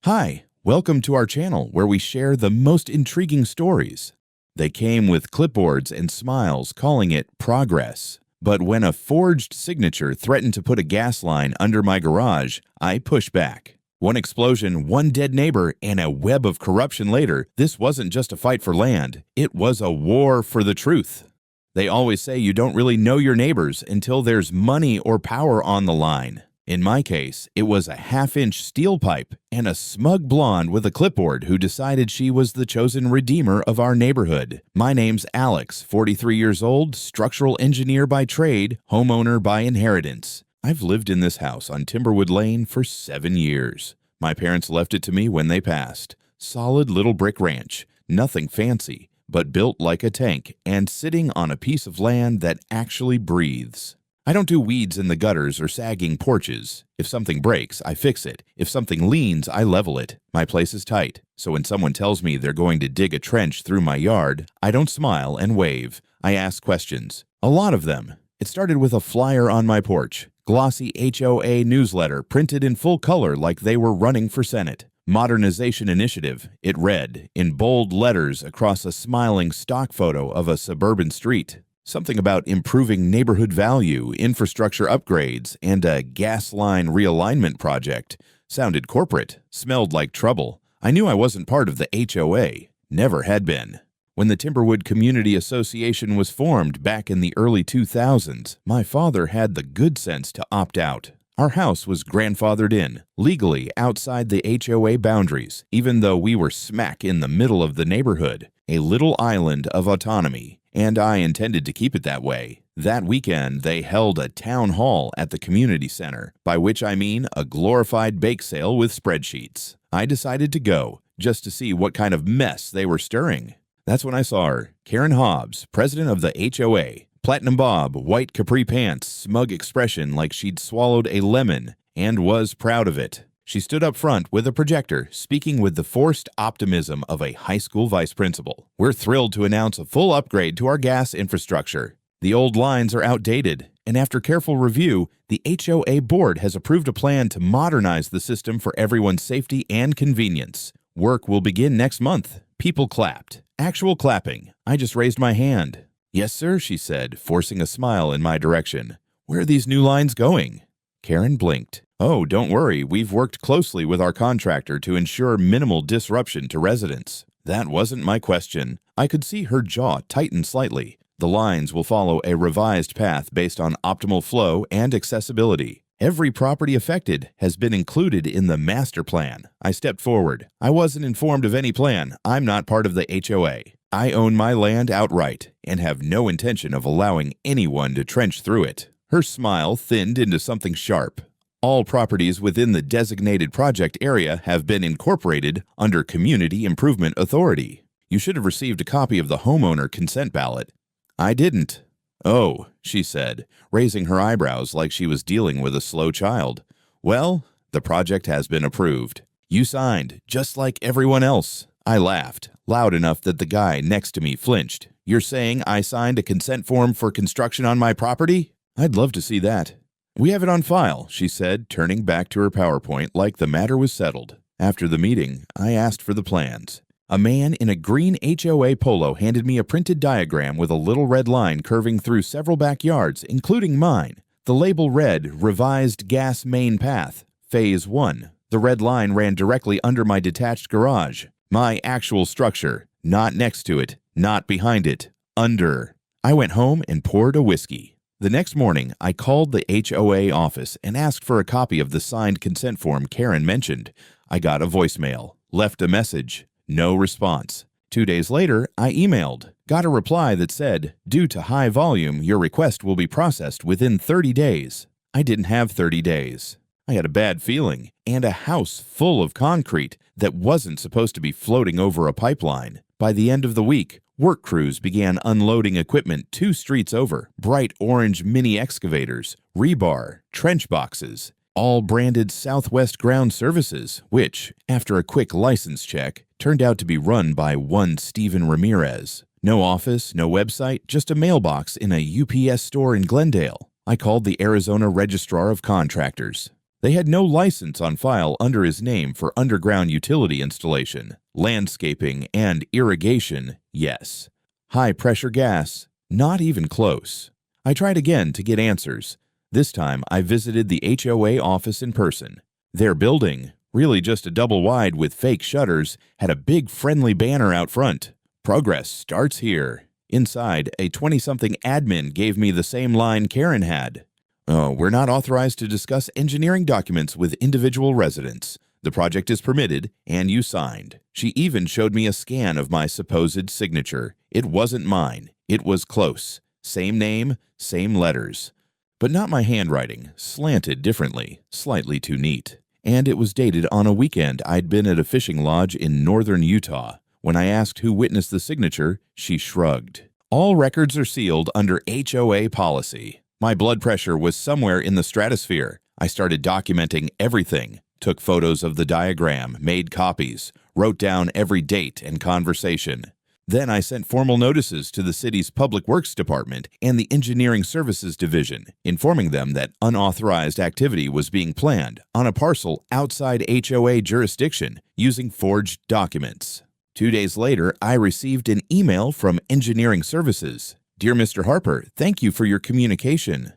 Hi, welcome to our channel where we share the most intriguing stories. They came with clipboards and smiles calling it progress. But when a forged signature threatened to put a gas line under my garage, I pushed back. One explosion, one dead neighbor, and a web of corruption later, this wasn't just a fight for land, it was a war for the truth. They always say you don't really know your neighbors until there's money or power on the line. In my case, it was a half-inch steel pipe and a smug blonde with a clipboard who decided she was the chosen redeemer of our neighborhood. My name's Alex, 43 years old, structural engineer by trade, homeowner by inheritance. I've lived in this house on Timberwood Lane for 7 years. My parents left it to me when they passed. Solid little brick ranch, nothing fancy, but built like a tank and sitting on a piece of land that actually breathes. I don't do weeds in the gutters or sagging porches. If something breaks, I fix it. If something leans, I level it. My place is tight, so when someone tells me they're going to dig a trench through my yard, I don't smile and wave. I ask questions. A lot of them. It started with a flyer on my porch. Glossy HOA newsletter printed in full color like they were running for Senate. Modernization Initiative, it read, in bold letters across a smiling stock photo of a suburban street. Something about improving neighborhood value, infrastructure upgrades, and a gas line realignment project. Sounded corporate, smelled like trouble. I knew I wasn't part of the HOA, never had been. When the Timberwood Community Association was formed back in the early 2000s, my father had the good sense to opt out. Our house was grandfathered in, legally outside the HOA boundaries, even though we were smack in the middle of the neighborhood, a little island of autonomy. And I intended to keep it that way. That weekend, they held a town hall at the community center, by which I mean a glorified bake sale with spreadsheets. I decided to go, just to see what kind of mess they were stirring. That's when I saw her, Karen Hobbs, president of the HOA. Platinum bob, white capri pants, smug expression like she'd swallowed a lemon, and was proud of it. She stood up front with a projector, speaking with the forced optimism of a high school vice principal. We're thrilled to announce a full upgrade to our gas infrastructure. The old lines are outdated, and after careful review, the HOA board has approved a plan to modernize the system for everyone's safety and convenience. Work will begin next month. People clapped. Actual clapping. I just raised my hand. Yes, sir, she said, forcing a smile in my direction. Where are these new lines going? Karen blinked. Oh, don't worry, we've worked closely with our contractor to ensure minimal disruption to residents. That wasn't my question. I could see her jaw tighten slightly. The lines will follow a revised path based on optimal flow and accessibility. Every property affected has been included in the master plan. I stepped forward. I wasn't informed of any plan. I'm not part of the HOA. I own my land outright and have no intention of allowing anyone to trench through it. Her smile thinned into something sharp. All properties within the designated project area have been incorporated under Community Improvement Authority. You should have received a copy of the homeowner consent ballot. I didn't. Oh, she said, raising her eyebrows like she was dealing with a slow child. Well, the project has been approved. You signed, just like everyone else. I laughed, loud enough that the guy next to me flinched. You're saying I signed a consent form for construction on my property? I'd love to see that. We have it on file, she said, turning back to her PowerPoint like the matter was settled. After the meeting, I asked for the plans. A man in a green HOA polo handed me a printed diagram with a little red line curving through several backyards, including mine. The label read, Revised Gas Main Path, Phase 1. The red line ran directly under my detached garage. My actual structure, not next to it, not behind it, under. I went home and poured a whiskey. The next morning, I called the HOA office and asked for a copy of the signed consent form Karen mentioned. I got a voicemail, left a message, no response. 2 days later, I emailed, got a reply that said, due to high volume, your request will be processed within 30 days. I didn't have 30 days. I had a bad feeling, and a house full of concrete that wasn't supposed to be floating over a pipeline. By the end of the week, work crews began unloading equipment 2 streets over, bright orange mini excavators, rebar, trench boxes, all branded Southwest Ground Services, which, after a quick license check, turned out to be run by one Steven Ramirez. No office, no website, just a mailbox in a UPS store in Glendale. I called the Arizona Registrar of Contractors. They had no license on file under his name for underground utility installation, landscaping, and irrigation, yes. High-pressure gas, not even close. I tried again to get answers. This time, I visited the HOA office in person. Their building, really just a double-wide with fake shutters, had a big friendly banner out front. Progress starts here. Inside, a 20-something admin gave me the same line Karen had. "Oh, we're not authorized to discuss engineering documents with individual residents. The project is permitted, and you signed." She even showed me a scan of my supposed signature. It wasn't mine. It was close. Same name, same letters. But not my handwriting, slanted differently, slightly too neat. And it was dated on a weekend I'd been at a fishing lodge in northern Utah. When I asked who witnessed the signature, she shrugged. All records are sealed under HOA policy. My blood pressure was somewhere in the stratosphere. I started documenting everything, took photos of the diagram, made copies, wrote down every date and conversation. Then I sent formal notices to the city's Public Works Department and the Engineering Services Division, informing them that unauthorized activity was being planned on a parcel outside HOA jurisdiction using forged documents. 2 days later, I received an email from Engineering Services. "Dear Mr. Harper, thank you for your communication.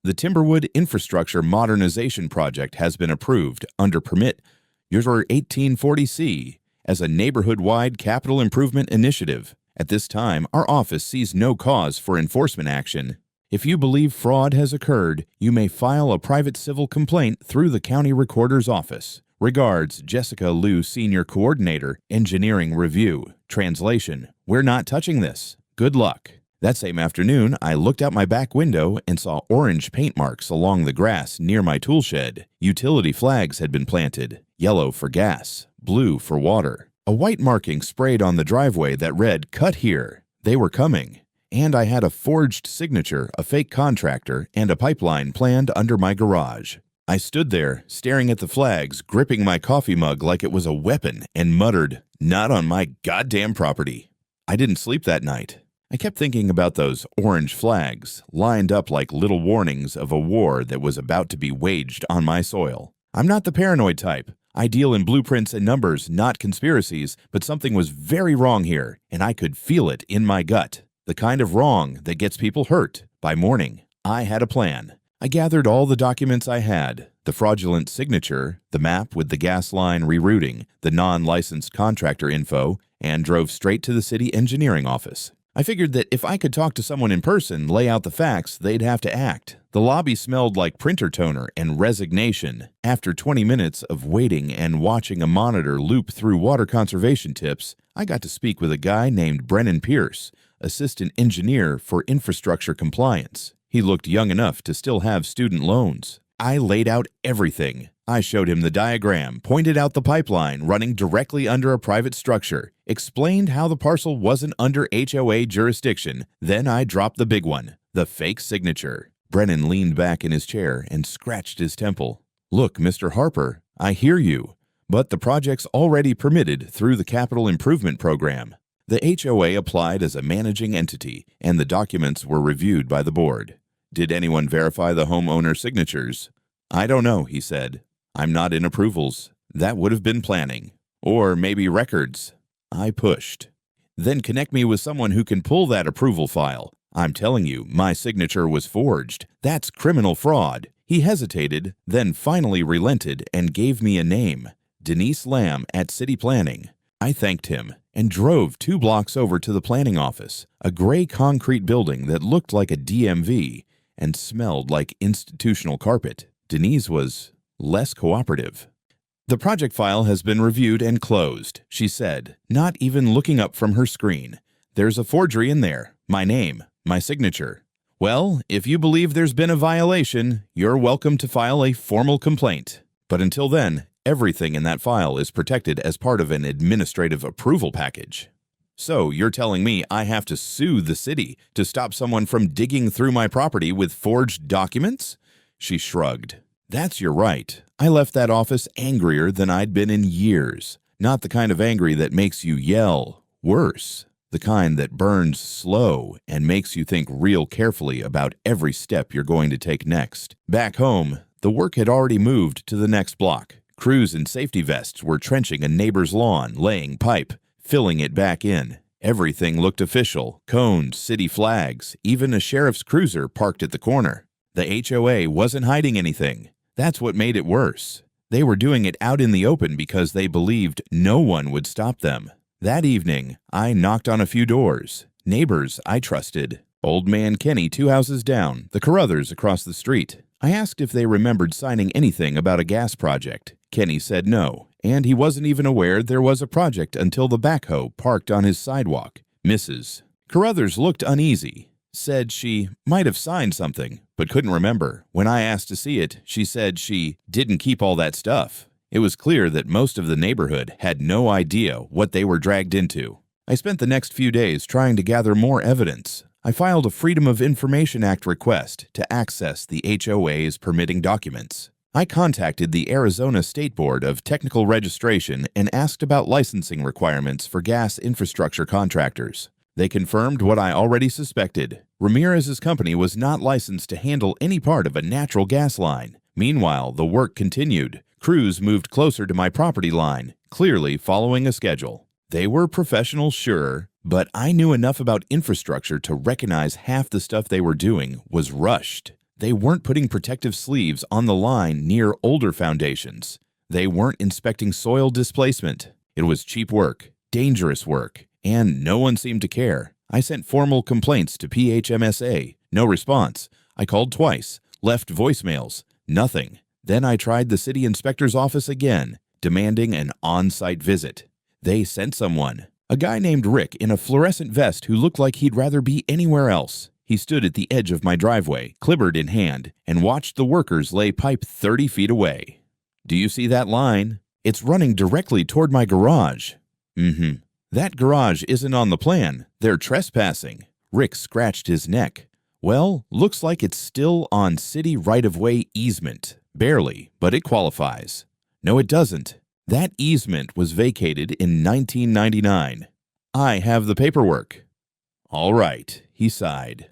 The Timberwood Infrastructure Modernization Project has been approved under permit Your 1840C as a neighborhood-wide capital improvement initiative. At this time, our office sees no cause for enforcement action. If you believe fraud has occurred, you may file a private civil complaint through the county recorder's office. Regards, Jessica Liu, Senior Coordinator, Engineering Review. Translation: We're not touching this. Good luck." That same afternoon, I looked out my back window and saw orange paint marks along the grass near my tool shed. Utility flags had been planted, yellow for gas, blue for water. A white marking sprayed on the driveway that read, "Cut here." They were coming. And I had a forged signature, a fake contractor, and a pipeline planned under my garage. I stood there, staring at the flags, gripping my coffee mug like it was a weapon, and muttered, "Not on my goddamn property." I didn't sleep that night. I kept thinking about those orange flags, lined up like little warnings of a war that was about to be waged on my soil. I'm not the paranoid type. I deal in blueprints and numbers, not conspiracies, but something was very wrong here, and I could feel it in my gut. The kind of wrong that gets people hurt. By morning, I had a plan. I gathered all the documents I had, the fraudulent signature, the map with the gas line rerouting, the non-licensed contractor info, and drove straight to the city engineering office. I figured that if I could talk to someone in person, lay out the facts, they'd have to act. The lobby smelled like printer toner and resignation. After 20 minutes of waiting and watching a monitor loop through water conservation tips, I got to speak with a guy named Brennan Pierce, assistant engineer for infrastructure compliance. He looked young enough to still have student loans. I laid out everything. I showed him the diagram, pointed out the pipeline running directly under a private structure, explained how the parcel wasn't under HOA jurisdiction. Then I dropped the big one, the fake signature. Brennan leaned back in his chair and scratched his temple. "Look, Mr. Harper, I hear you, but the project's already permitted through the Capital Improvement Program. The HOA applied as a managing entity, and the documents were reviewed by the board. Did anyone verify the homeowner signatures?" "I don't know," he said. "I'm not in approvals. That would have been planning. Or maybe records." I pushed. "Then connect me with someone who can pull that approval file. I'm telling you, my signature was forged. That's criminal fraud." He hesitated, then finally relented and gave me a name, Denise Lamb at City Planning. I thanked him and drove 2 blocks over to the planning office, a gray concrete building that looked like a DMV and smelled like institutional carpet. Denise was less cooperative. "The project file has been reviewed and closed," she said, not even looking up from her screen. "There's a forgery in there. My name, my signature. Well, if you believe there's been a violation, you're welcome to file a formal complaint. But until then, everything in that file is protected as part of an administrative approval package." "So you're telling me I have to sue the city to stop someone from digging through my property with forged documents?" She shrugged. "That's your right." I left that office angrier than I'd been in years. Not the kind of angry that makes you yell. Worse, the kind that burns slow and makes you think real carefully about every step you're going to take next. Back home, The work had already moved to the next block. Crews in safety vests were trenching a neighbor's lawn, laying pipe, filling it back in. Everything looked official: cones, city flags, even a sheriff's cruiser parked at the corner. The HOA wasn't hiding anything. That's what made it worse. They were doing it out in the open because they believed no one would stop them. That evening, I knocked on a few doors. Neighbors I trusted. Old Man Kenny 2 houses down, the Carruthers across the street. I asked if they remembered signing anything about a gas project. Kenny said no, and he wasn't even aware there was a project until the backhoe parked on his sidewalk. Mrs. Carruthers looked uneasy. Said she might have signed something, but couldn't remember. When I asked to see it, she said she didn't keep all that stuff. It was clear that most of the neighborhood had no idea what they were dragged into. I spent the next few days trying to gather more evidence. I filed a Freedom of Information Act request to access the HOA's permitting documents. I contacted the Arizona State Board of Technical Registration and asked about licensing requirements for gas infrastructure contractors. They confirmed what I already suspected. Ramirez's company was not licensed to handle any part of a natural gas line. Meanwhile, the work continued. Crews moved closer to my property line, clearly following a schedule. They were professionals, sure, but I knew enough about infrastructure to recognize half the stuff they were doing was rushed. They weren't putting protective sleeves on the line near older foundations. They weren't inspecting soil displacement. It was cheap work, dangerous work, and no one seemed to care. I sent formal complaints to PHMSA. No response. I called twice, left voicemails. Nothing. Then I tried the city inspector's office again, demanding an on-site visit. They sent someone. A guy named Rick in a fluorescent vest who looked like he'd rather be anywhere else. He stood at the edge of my driveway, clipboard in hand, and watched the workers lay pipe 30 feet away. Do you see that line? It's running directly toward my garage. That garage isn't on the plan. They're trespassing. Rick scratched his neck. Well, looks like it's still on city right-of-way easement. Barely, but it qualifies. No, it doesn't. That easement was vacated in 1999. I have the paperwork. All right, he sighed.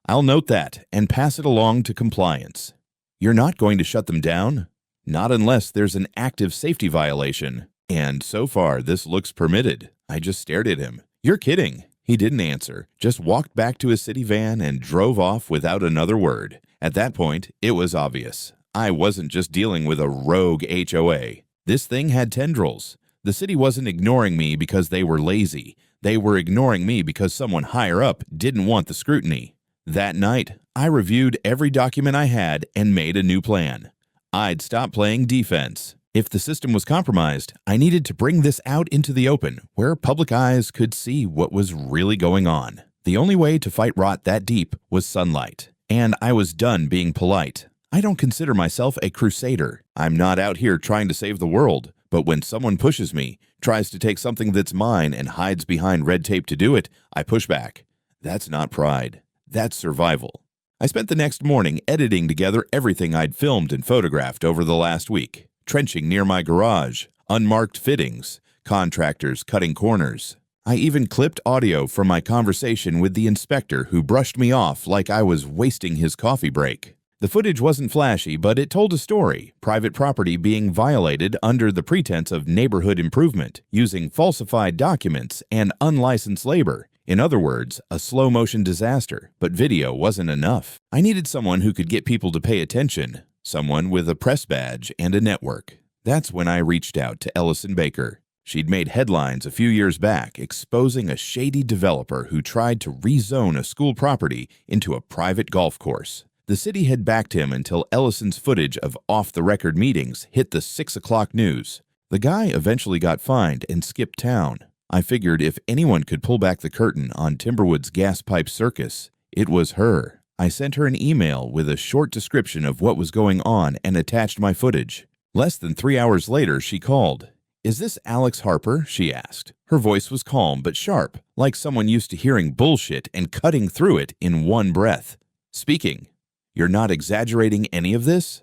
I'll note that and pass it along to compliance. You're not going to shut them down? Not unless there's an active safety violation. And so far, this looks permitted. I just stared at him. You're kidding. He didn't answer, just walked back to his city van and drove off without another word. At that point, it was obvious. I wasn't just dealing with a rogue HOA. This thing had tendrils. The city wasn't ignoring me because they were lazy. They were ignoring me because someone higher up didn't want the scrutiny. That night, I reviewed every document I had and made a new plan. I'd stop playing defense. If the system was compromised, I needed to bring this out into the open, where public eyes could see what was really going on. The only way to fight rot that deep was sunlight. And I was done being polite. I don't consider myself a crusader. I'm not out here trying to save the world. But when someone pushes me, tries to take something that's mine and hides behind red tape to do it, I push back. That's not pride. That's survival. I spent the next morning editing together everything I'd filmed and photographed over the last week. Trenching near my garage, unmarked fittings, contractors cutting corners. I even clipped audio from my conversation with the inspector who brushed me off like I was wasting his coffee break. The footage wasn't flashy, but it told a story: private property being violated under the pretense of neighborhood improvement, using falsified documents and unlicensed labor. In other words, a slow-motion disaster, but video wasn't enough. I needed someone who could get people to pay attention, someone with a press badge and a network. That's when I reached out to Ellison Baker. She'd made headlines a few years back exposing a shady developer who tried to rezone a school property into a private golf course. The city had backed him until Ellison's footage of off-the-record meetings hit the 6 o'clock news. The guy eventually got fined and skipped town. I figured if anyone could pull back the curtain on Timberwood's gas pipe circus, it was her. I sent her an email with a short description of what was going on and attached my footage. Less than 3 hours later, she called. "Is this Alex Harper?" she asked. Her voice was calm but sharp, like someone used to hearing bullshit and cutting through it in one breath. "Speaking. You're not exaggerating any of this?"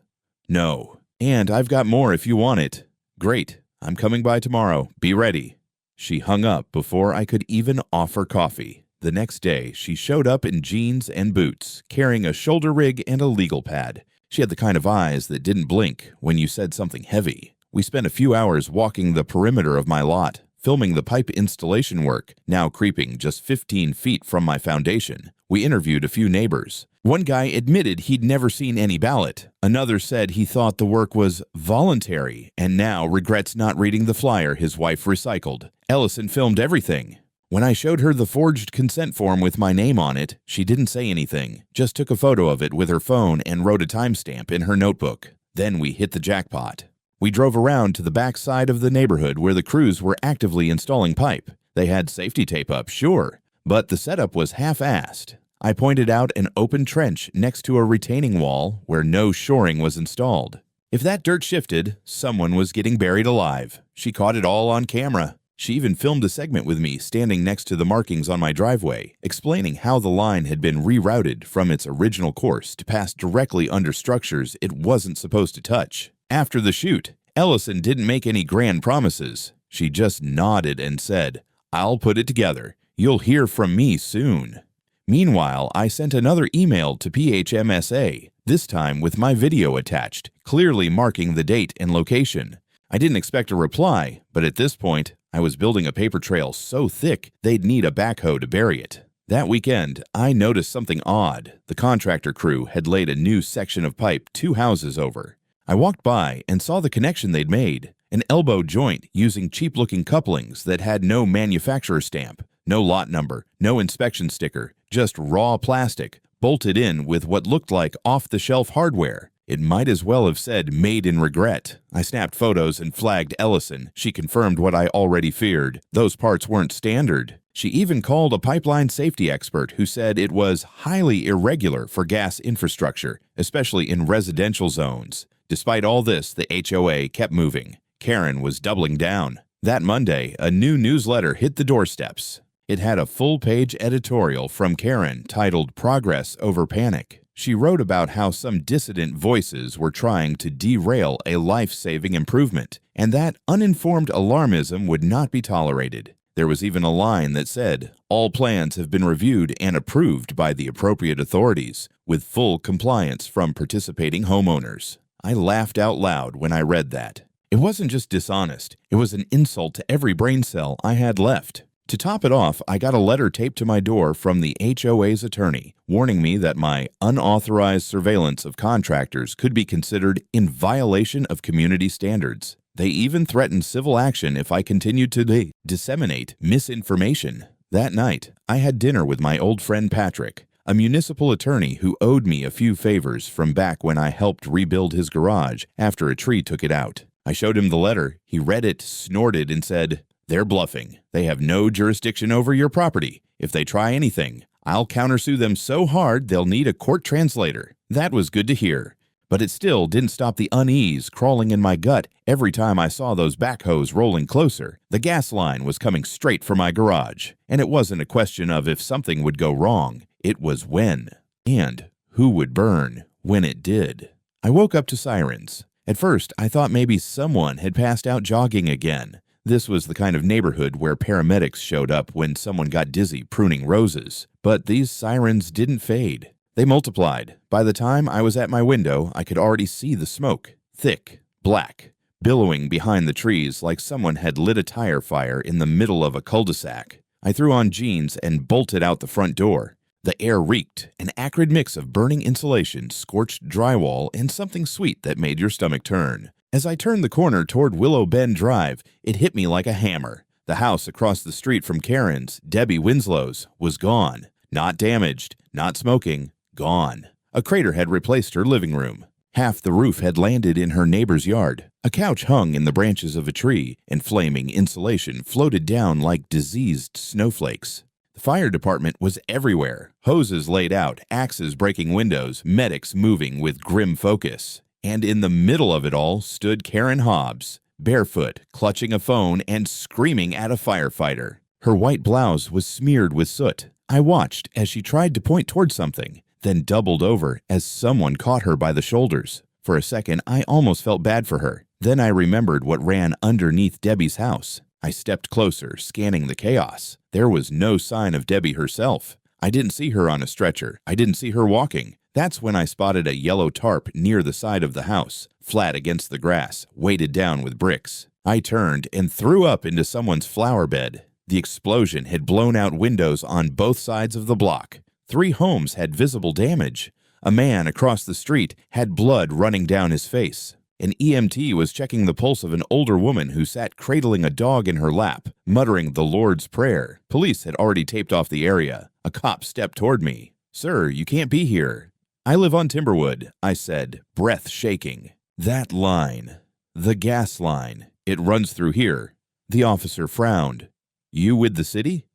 "No. And I've got more if you want it." "Great. I'm coming by tomorrow. Be ready." She hung up before I could even offer coffee. The next day, she showed up in jeans and boots, carrying a shoulder rig and a legal pad. She had the kind of eyes that didn't blink when you said something heavy. We spent a few hours walking the perimeter of my lot, filming the pipe installation work, now creeping just 15 feet from my foundation. We interviewed a few neighbors. One guy admitted he'd never seen any ballot. Another said he thought the work was voluntary and now regrets not reading the flyer his wife recycled. Ellison filmed everything. When I showed her the forged consent form with my name on it, she didn't say anything, just took a photo of it with her phone and wrote a timestamp in her notebook. Then we hit the jackpot. We drove around to the back side of the neighborhood where the crews were actively installing pipe. They had safety tape up, sure, but the setup was half-assed. I pointed out an open trench next to a retaining wall where no shoring was installed. If that dirt shifted, someone was getting buried alive. She caught it all on camera. She even filmed a segment with me standing next to the markings on my driveway, explaining how the line had been rerouted from its original course to pass directly under structures it wasn't supposed to touch. After the shoot, Ellison didn't make any grand promises. She just nodded and said, "I'll put it together. You'll hear from me soon." Meanwhile, I sent another email to PHMSA, this time with my video attached, clearly marking the date and location. I didn't expect a reply, but at this point, I was building a paper trail so thick they'd need a backhoe to bury it. That weekend, I noticed something odd. The contractor crew had laid a new section of pipe 2 houses over. I walked by and saw the connection they'd made, an elbow joint using cheap-looking couplings that had no manufacturer stamp, no lot number, no inspection sticker, just raw plastic, bolted in with what looked like off-the-shelf hardware. It might as well have said "made in regret." I snapped photos and flagged Ellison. She confirmed what I already feared. Those parts weren't standard. She even called a pipeline safety expert who said it was highly irregular for gas infrastructure, especially in residential zones. Despite all this, the HOA kept moving. Karen was doubling down. That Monday, a new newsletter hit the doorsteps. It had a full-page editorial from Karen titled "Progress Over Panic." She wrote about how some dissident voices were trying to derail a life-saving improvement, and that uninformed alarmism would not be tolerated. There was even a line that said, "All plans have been reviewed and approved by the appropriate authorities, with full compliance from participating homeowners." I laughed out loud when I read that. It wasn't just dishonest, it was an insult to every brain cell I had left. To top it off, I got a letter taped to my door from the HOA's attorney, warning me that my unauthorized surveillance of contractors could be considered in violation of community standards. They even threatened civil action if I continued to disseminate misinformation. That night, I had dinner with my old friend Patrick, a municipal attorney who owed me a few favors from back when I helped rebuild his garage after a tree took it out. I showed him the letter. He read it, snorted, and said, "They're bluffing. They have no jurisdiction over your property. If they try anything, I'll countersue them so hard they'll need a court translator." That was good to hear, but it still didn't stop the unease crawling in my gut every time I saw those backhoes rolling closer. The gas line was coming straight for my garage, and it wasn't a question of if something would go wrong. It was when, and who would burn when it did. I woke up to sirens. At first, I thought maybe someone had passed out jogging again. This was the kind of neighborhood where paramedics showed up when someone got dizzy pruning roses. But these sirens didn't fade. They multiplied. By the time I was at my window, I could already see the smoke, thick, black, billowing behind the trees like someone had lit a tire fire in the middle of a cul-de-sac. I threw on jeans and bolted out the front door. The air reeked, an acrid mix of burning insulation, scorched drywall, and something sweet that made your stomach turn. As I turned the corner toward Willow Bend Drive, it hit me like a hammer. The house across the street from Karen's, Debbie Winslow's, was gone. Not damaged, not smoking, gone. A crater had replaced her living room. Half the roof had landed in her neighbor's yard. A couch hung in the branches of a tree, and flaming insulation floated down like diseased snowflakes. The fire department was everywhere. Hoses laid out, axes breaking windows, medics moving with grim focus. And in the middle of it all stood Karen Hobbs, barefoot, clutching a phone and screaming at a firefighter. Her white blouse was smeared with soot. I watched as she tried to point toward something, then doubled over as someone caught her by the shoulders. For a second, I almost felt bad for her. Then I remembered what ran underneath Debbie's house. I stepped closer, scanning the chaos. There was no sign of Debbie herself. I didn't see her on a stretcher. I didn't see her walking. That's when I spotted a yellow tarp near the side of the house, flat against the grass, weighted down with bricks. I turned and threw up into someone's flower bed. The explosion had blown out windows on both sides of the block. 3 homes had visible damage. A man across the street had blood running down his face. An EMT was checking the pulse of an older woman who sat cradling a dog in her lap, muttering the Lord's Prayer. Police had already taped off the area. A cop stepped toward me. "Sir, you can't be here." "I live on Timberwood," I said, breath shaking. "That line. The gas line. It runs through here." The officer frowned. "You with the city?"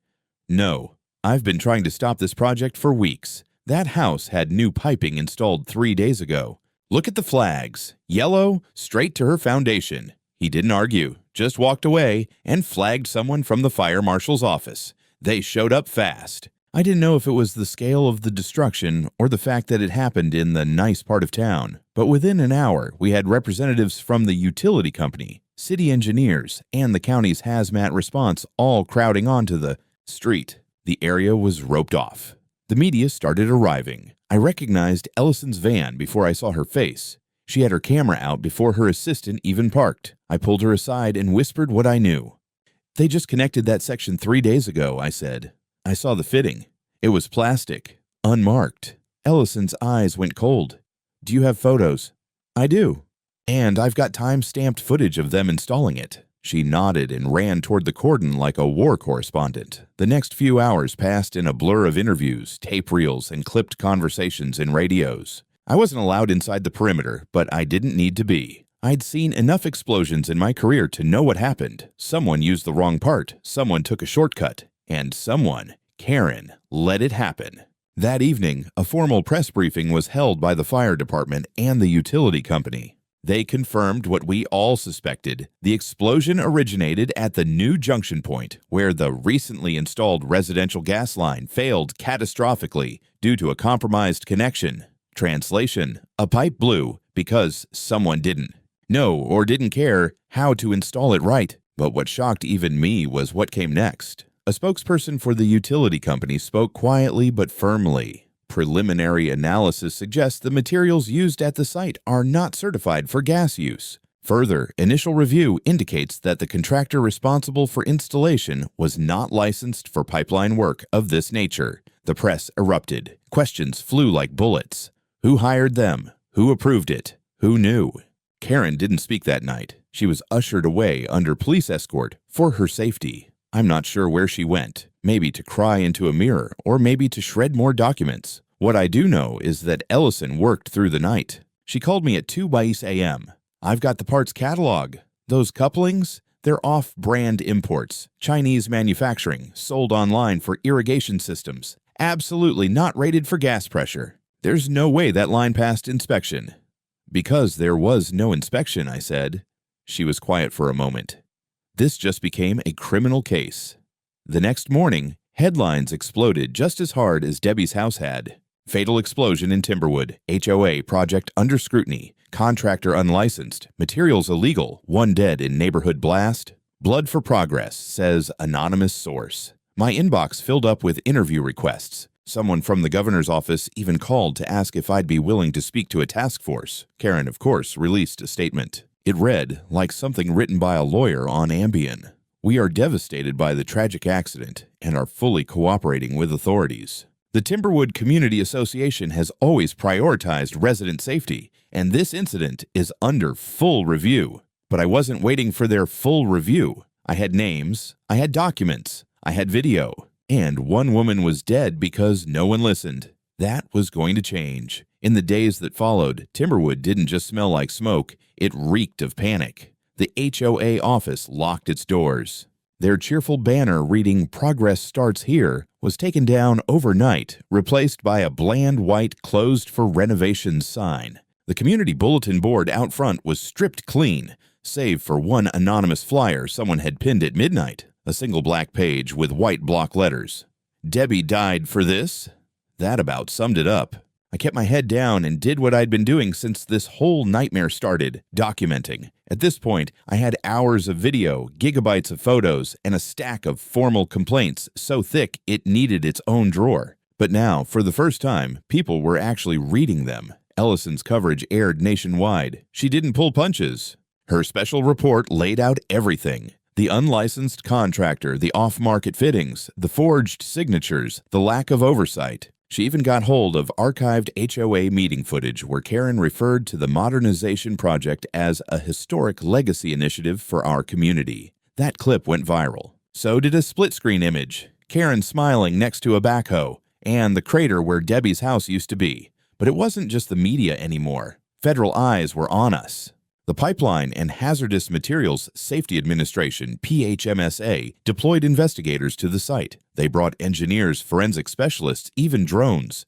"No. I've been trying to stop this project for weeks. That house had new piping installed 3 days ago. Look at the flags. Yellow, straight to her foundation." He didn't argue, just walked away and flagged someone from the fire marshal's office. They showed up fast. I didn't know if it was the scale of the destruction or the fact that it happened in the nice part of town, but within an hour we had representatives from the utility company, city engineers, and the county's hazmat response all crowding onto the street. The area was roped off. The media started arriving. I recognized Ellison's van before I saw her face. She had her camera out before her assistant even parked. I pulled her aside and whispered what I knew. "They just connected that section 3 days ago," I said. "I saw the fitting. It was plastic, unmarked." Ellison's eyes went cold. "Do you have photos?" "I do. And I've got time-stamped footage of them installing it." She nodded and ran toward the cordon like a war correspondent. The next few hours passed in a blur of interviews, tape reels, and clipped conversations in radios. I wasn't allowed inside the perimeter, but I didn't need to be. I'd seen enough explosions in my career to know what happened. Someone used the wrong part, someone took a shortcut, and someone, Karen, let it happen. That evening, a formal press briefing was held by the fire department and the utility company. They confirmed what we all suspected. The explosion originated at the new junction point, where the recently installed residential gas line failed catastrophically due to a compromised connection. Translation: a pipe blew because someone didn't know or didn't care how to install it right. But what shocked even me was what came next. A spokesperson for the utility company spoke quietly but firmly. Preliminary analysis suggests the materials used at the site are not certified for gas use. Further, initial review indicates that the contractor responsible for installation was not licensed for pipeline work of this nature. The press erupted. Questions flew like bullets. Who hired them? Who approved it? Who knew? Karen didn't speak that night. She was ushered away under police escort for her safety. I'm not sure where she went, maybe to cry into a mirror or maybe to shred more documents. What I do know is that Ellison worked through the night. She called me at 2 a.m. "I've got the parts catalog. Those couplings, they're off-brand imports, Chinese manufacturing, sold online for irrigation systems. Absolutely not rated for gas pressure. There's no way that line passed inspection." "Because there was no inspection," I said. She was quiet for a moment. This just became a criminal case. The next morning, headlines exploded just as hard as Debbie's house had. Fatal explosion in Timberwood, HOA project under scrutiny, contractor unlicensed, materials illegal, 1 dead in neighborhood blast. Blood for progress, says anonymous source. My inbox filled up with interview requests. Someone from the governor's office even called to ask if I'd be willing to speak to a task force. Karen, of course, released a statement. It read like something written by a lawyer on Ambien. "We are devastated by the tragic accident and are fully cooperating with authorities. The Timberwood Community Association has always prioritized resident safety, and this incident is under full review." But I wasn't waiting for their full review. I had names, I had documents, I had video, and one woman was dead because no one listened. That was going to change. In the days that followed, Timberwood didn't just smell like smoke, it reeked of panic. The HOA office locked its doors. Their cheerful banner reading "Progress Starts Here" was taken down overnight, replaced by a bland white "Closed for Renovation" sign. The community bulletin board out front was stripped clean, save for one anonymous flyer someone had pinned at midnight, a single black page with white block letters. "Debbie died for this." That about summed it up. I kept my head down and did what I'd been doing since this whole nightmare started, documenting. At this point, I had hours of video, gigabytes of photos, and a stack of formal complaints so thick it needed its own drawer. But now, for the first time, people were actually reading them. Ellison's coverage aired nationwide. She didn't pull punches. Her special report laid out everything: the unlicensed contractor, the off-market fittings, the forged signatures, the lack of oversight. She even got hold of archived HOA meeting footage where Karen referred to the modernization project as a historic legacy initiative for our community. That clip went viral. So did a split-screen image: Karen smiling next to a backhoe, and the crater where Debbie's house used to be. But it wasn't just the media anymore. Federal eyes were on us. The Pipeline and Hazardous Materials Safety Administration, PHMSA, deployed investigators to the site. They brought engineers, forensic specialists, even drones.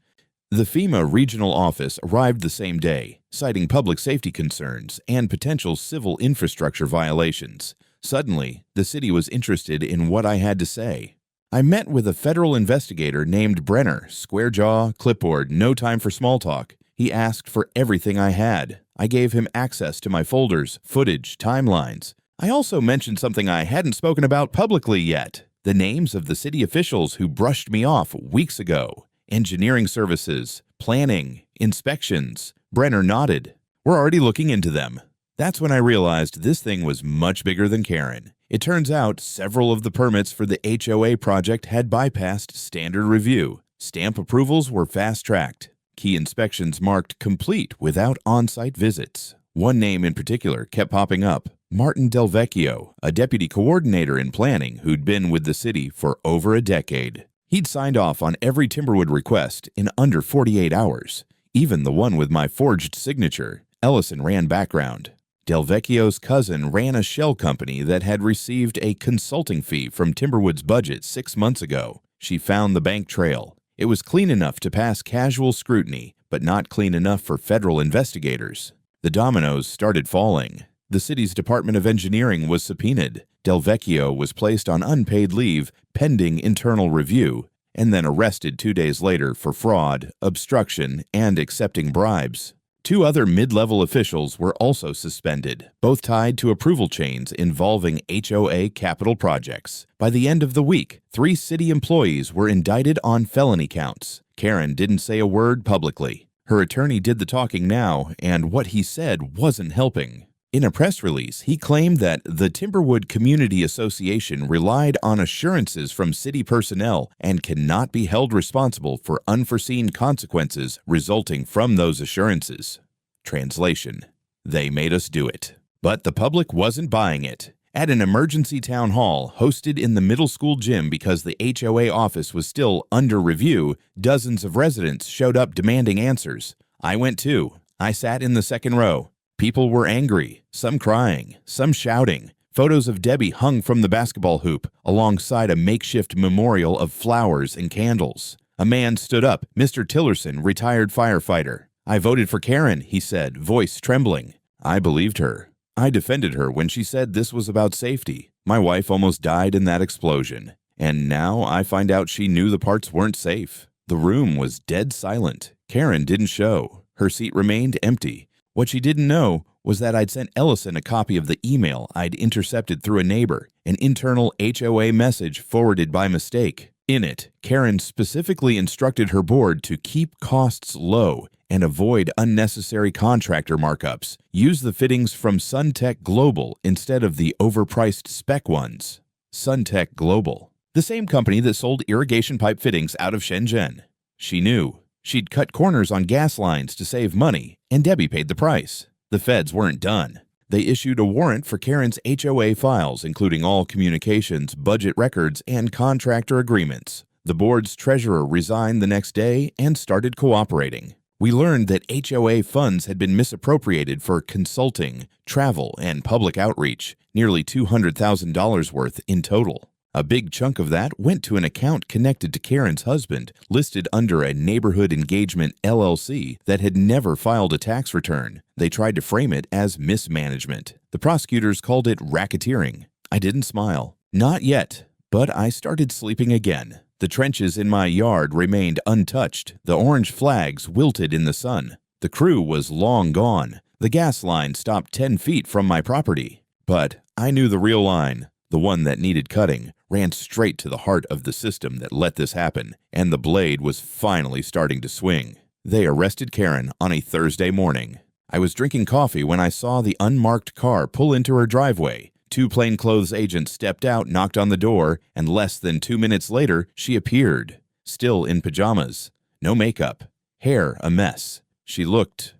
The FEMA regional office arrived the same day, citing public safety concerns and potential civil infrastructure violations. Suddenly, the city was interested in what I had to say. I met with a federal investigator named Brenner, square jaw, clipboard, no time for small talk. He asked for everything I had. I gave him access to my folders, footage, timelines. I also mentioned something I hadn't spoken about publicly yet: the names of the city officials who brushed me off weeks ago. Engineering services, planning, inspections. Brenner nodded. We're already looking into them. That's when I realized this thing was much bigger than Karen. It turns out several of the permits for the HOA project had bypassed standard review. Stamp approvals were fast-tracked. Key inspections marked complete without on-site visits. One name in particular kept popping up: Martin Del Vecchio, a deputy coordinator in planning who'd been with the city for over a decade. He'd signed off on every Timberwood request in under 48 hours, even the one with my forged signature. Ellison ran background. Del Vecchio's cousin ran a shell company that had received a consulting fee from Timberwood's budget 6 months ago. She found the bank trail. It was clean enough to pass casual scrutiny, but not clean enough for federal investigators. The dominoes started falling. The city's Department of Engineering was subpoenaed. Del Vecchio was placed on unpaid leave pending internal review, and then arrested 2 days later for fraud, obstruction, and accepting bribes. 2 other mid-level officials were also suspended, both tied to approval chains involving HOA capital projects. By the end of the week, 3 city employees were indicted on felony counts. Karen didn't say a word publicly. Her attorney did the talking now, and what he said wasn't helping. In a press release, he claimed that the Timberwood Community Association relied on assurances from city personnel and cannot be held responsible for unforeseen consequences resulting from those assurances. Translation: they made us do it. But the public wasn't buying it. At an emergency town hall hosted in the middle school gym because the HOA office was still under review, dozens of residents showed up demanding answers. I went too. I sat in the second row. People were angry, some crying, some shouting. Photos of Debbie hung from the basketball hoop alongside a makeshift memorial of flowers and candles. A man stood up, Mr. Tillerson, retired firefighter. I voted for Karen, he said, voice trembling. I believed her. I defended her when she said this was about safety. My wife almost died in that explosion. And now I find out she knew the parts weren't safe. The room was dead silent. Karen didn't show. Her seat remained empty. What she didn't know was that I'd sent Ellison a copy of the email I'd intercepted through a neighbor, an internal HOA message forwarded by mistake. In it, Karen specifically instructed her board to keep costs low and avoid unnecessary contractor markups. Use the fittings from Suntech Global instead of the overpriced spec ones. Suntech Global, the same company that sold irrigation pipe fittings out of Shenzhen. She knew. She'd cut corners on gas lines to save money, and Debbie paid the price. The feds weren't done. They issued a warrant for Karen's HOA files, including all communications, budget records, and contractor agreements. The board's treasurer resigned the next day and started cooperating. We learned that HOA funds had been misappropriated for consulting, travel, and public outreach, nearly $200,000 worth in total. A big chunk of that went to an account connected to Karen's husband, listed under a neighborhood engagement LLC that had never filed a tax return. They tried to frame it as mismanagement. The prosecutors called it racketeering. I didn't smile. Not yet, but I started sleeping again. The trenches in my yard remained untouched. The orange flags wilted in the sun. The crew was long gone. The gas line stopped 10 feet from my property. But I knew the real line, the one that needed cutting, ran straight to the heart of the system that let this happen, and the blade was finally starting to swing. They arrested Karen on a Thursday morning. I was drinking coffee when I saw the unmarked car pull into her driveway. 2 plainclothes agents stepped out, knocked on the door, and less than 2 minutes later, she appeared, still in pajamas. No makeup. Hair a mess. She looked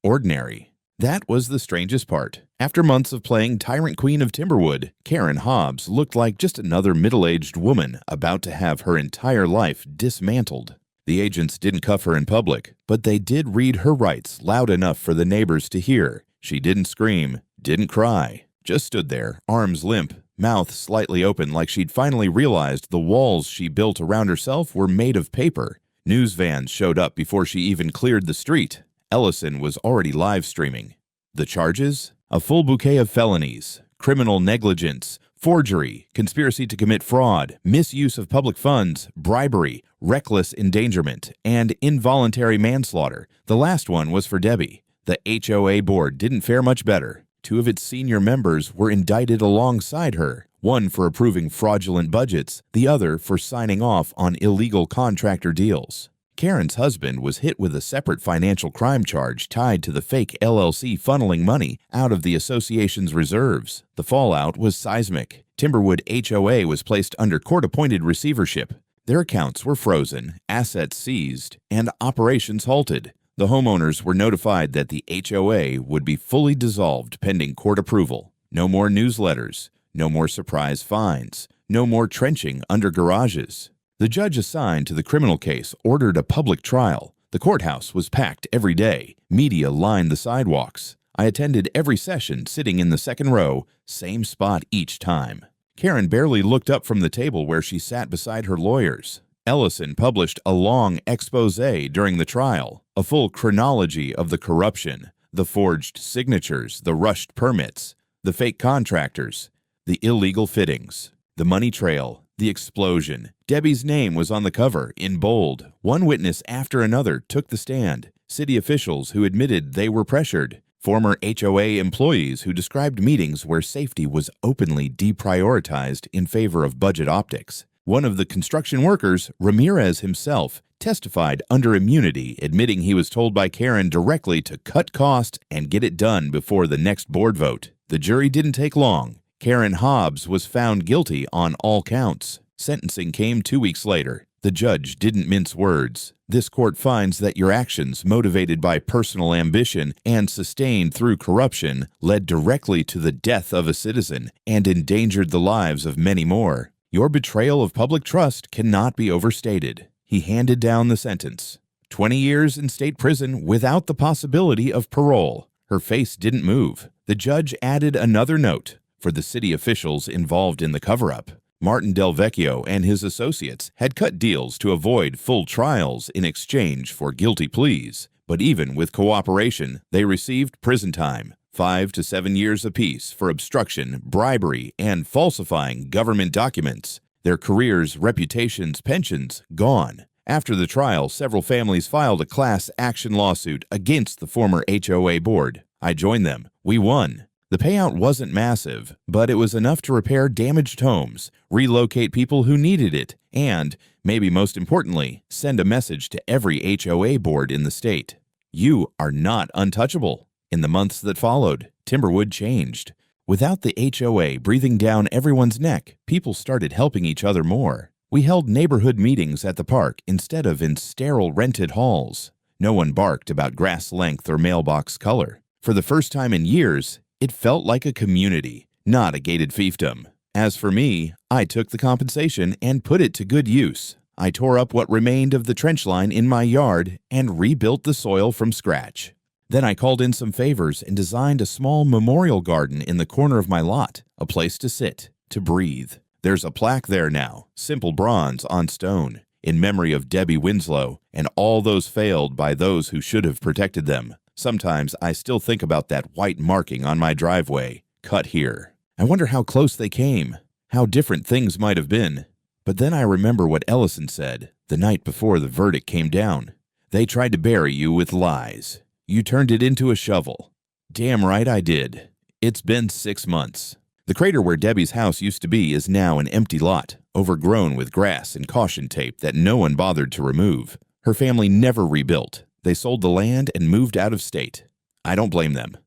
ordinary. That was the strangest part. After months of playing Tyrant Queen of Timberwood, Karen Hobbs looked like just another middle-aged woman about to have her entire life dismantled. The agents didn't cuff her in public, but they did read her rights loud enough for the neighbors to hear. She didn't scream, didn't cry, just stood there, arms limp, mouth slightly open like she'd finally realized the walls she built around herself were made of paper. News vans showed up before she even cleared the street. Ellison was already live streaming. The charges? A full bouquet of felonies, criminal negligence, forgery, conspiracy to commit fraud, misuse of public funds, bribery, reckless endangerment, and involuntary manslaughter. The last one was for Debbie. The HOA board didn't fare much better. 2 of its senior members were indicted alongside her, one for approving fraudulent budgets, the other for signing off on illegal contractor deals. Karen's husband was hit with a separate financial crime charge tied to the fake LLC funneling money out of the association's reserves. The fallout was seismic. Timberwood HOA was placed under court-appointed receivership. Their accounts were frozen, assets seized, and operations halted. The homeowners were notified that the HOA would be fully dissolved pending court approval. No more newsletters, no more surprise fines, no more trenching under garages. The judge assigned to the criminal case ordered a public trial. The courthouse was packed every day. Media lined the sidewalks. I attended every session sitting in the second row, same spot each time. Karen barely looked up from the table where she sat beside her lawyers. Ellison published a long expose during the trial, a full chronology of the corruption, the forged signatures, the rushed permits, the fake contractors, the illegal fittings, the money trail, the explosion. Debbie's name was on the cover, in bold. One witness after another took the stand. City officials who admitted they were pressured. Former HOA employees who described meetings where safety was openly deprioritized in favor of budget optics. One of the construction workers, Ramirez himself, testified under immunity, admitting he was told by Karen directly to cut costs and get it done before the next board vote. The jury didn't take long. Karen Hobbs was found guilty on all counts. Sentencing came 2 weeks later. The judge didn't mince words. This court finds that your actions, motivated by personal ambition and sustained through corruption, led directly to the death of a citizen and endangered the lives of many more. Your betrayal of public trust cannot be overstated. He handed down the sentence. 20 years in state prison without the possibility of parole. Her face didn't move. The judge added another note for the city officials involved in the cover-up. Martin Del Vecchio and his associates had cut deals to avoid full trials in exchange for guilty pleas, but even with cooperation, they received prison time, 5 to 7 years apiece for obstruction, bribery, and falsifying government documents. Their careers, reputations, pensions, gone. After the trial, several families filed a class action lawsuit against the former HOA board. I joined them. We won. The payout wasn't massive, but it was enough to repair damaged homes, relocate people who needed it, and, maybe most importantly, send a message to every HOA board in the state. You are not untouchable. In the months that followed, Timberwood changed. Without the HOA breathing down everyone's neck, people started helping each other more. We held neighborhood meetings at the park instead of in sterile rented halls. No one barked about grass length or mailbox color. For the first time in years, it felt like a community, not a gated fiefdom. As for me, I took the compensation and put it to good use. I tore up what remained of the trench line in my yard and rebuilt the soil from scratch. Then I called in some favors and designed a small memorial garden in the corner of my lot, a place to sit, to breathe. There's a plaque there now, simple bronze on stone, in memory of Debbie Winslow and all those failed by those who should have protected them. Sometimes I still think about that white marking on my driveway, cut here. I wonder how close they came, how different things might have been. But then I remember what Ellison said the night before the verdict came down. They tried to bury you with lies. You turned it into a shovel. Damn right I did. It's been 6 months. The crater where Debbie's house used to be is now an empty lot, overgrown with grass and caution tape that no one bothered to remove. Her family never rebuilt. They sold the land and moved out of state. I don't blame them.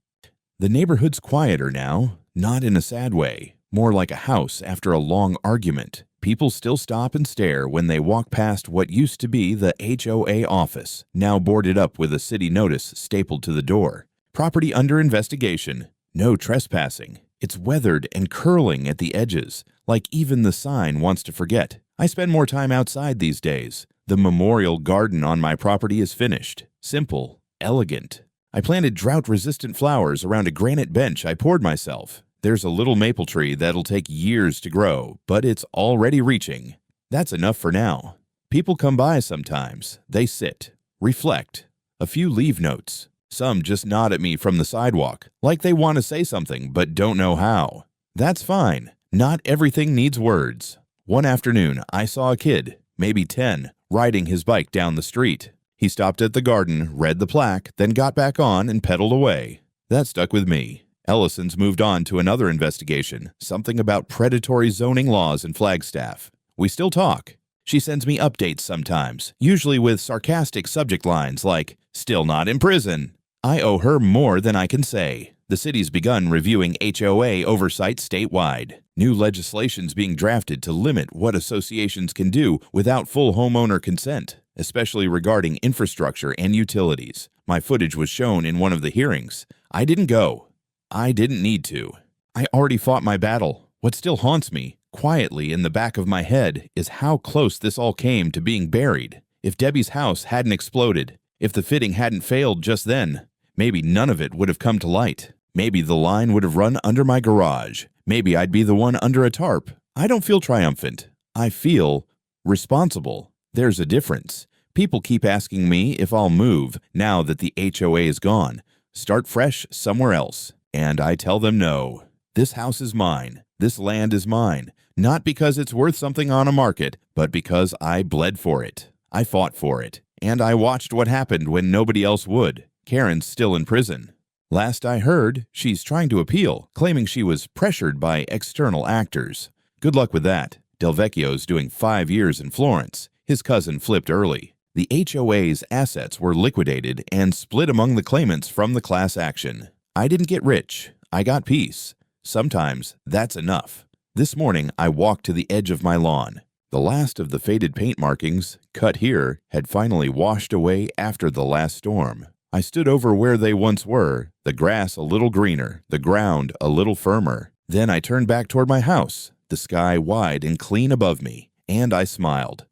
The neighborhood's quieter now, not in a sad way, more like a house after a long argument. People still stop and stare when they walk past what used to be the HOA office, now boarded up with a city notice stapled to the door. Property under investigation. No trespassing. It's weathered and curling at the edges, like even the sign wants to forget. I spend more time outside these days. The memorial garden on my property is finished. Simple, elegant. I planted drought-resistant flowers around a granite bench I poured myself. There's a little maple tree that'll take years to grow, but it's already reaching. That's enough for now. People come by sometimes. They sit, reflect. A few leave notes. Some just nod at me from the sidewalk, like they want to say something but don't know how. That's fine. Not everything needs words. One afternoon, I saw a kid, maybe 10, riding his bike down the street. He stopped at the garden, read the plaque, then got back on and pedaled away. That stuck with me. Ellison's moved on to another investigation, something about predatory zoning laws in Flagstaff. We still talk. She sends me updates sometimes, usually with sarcastic subject lines like, "Still not in prison." I owe her more than I can say. The city's begun reviewing HOA oversight statewide. New legislation's being drafted to limit what associations can do without full homeowner consent, especially regarding infrastructure and utilities. My footage was shown in one of the hearings. I didn't go. I didn't need to. I already fought my battle. What still haunts me, quietly in the back of my head, is how close this all came to being buried. If Debbie's house hadn't exploded, if the fitting hadn't failed just then, maybe none of it would have come to light. Maybe the line would have run under my garage. Maybe I'd be the one under a tarp. I don't feel triumphant. I feel responsible. There's a difference. People keep asking me if I'll move now that the HOA is gone. Start fresh somewhere else. And I tell them no. This house is mine. This land is mine. Not because it's worth something on a market, but because I bled for it. I fought for it. And I watched what happened when nobody else would. Karen's still in prison. Last I heard, she's trying to appeal, claiming she was pressured by external actors. Good luck with that. Del Vecchio's doing 5 years in Florence. His cousin flipped early. The HOA's assets were liquidated and split among the claimants from the class action. I didn't get rich. I got peace. Sometimes that's enough. This morning, I walked to the edge of my lawn. The last of the faded paint markings, cut here, had finally washed away after the last storm. I stood over where they once were, the grass a little greener, the ground a little firmer. Then I turned back toward my house, the sky wide and clean above me, and I smiled.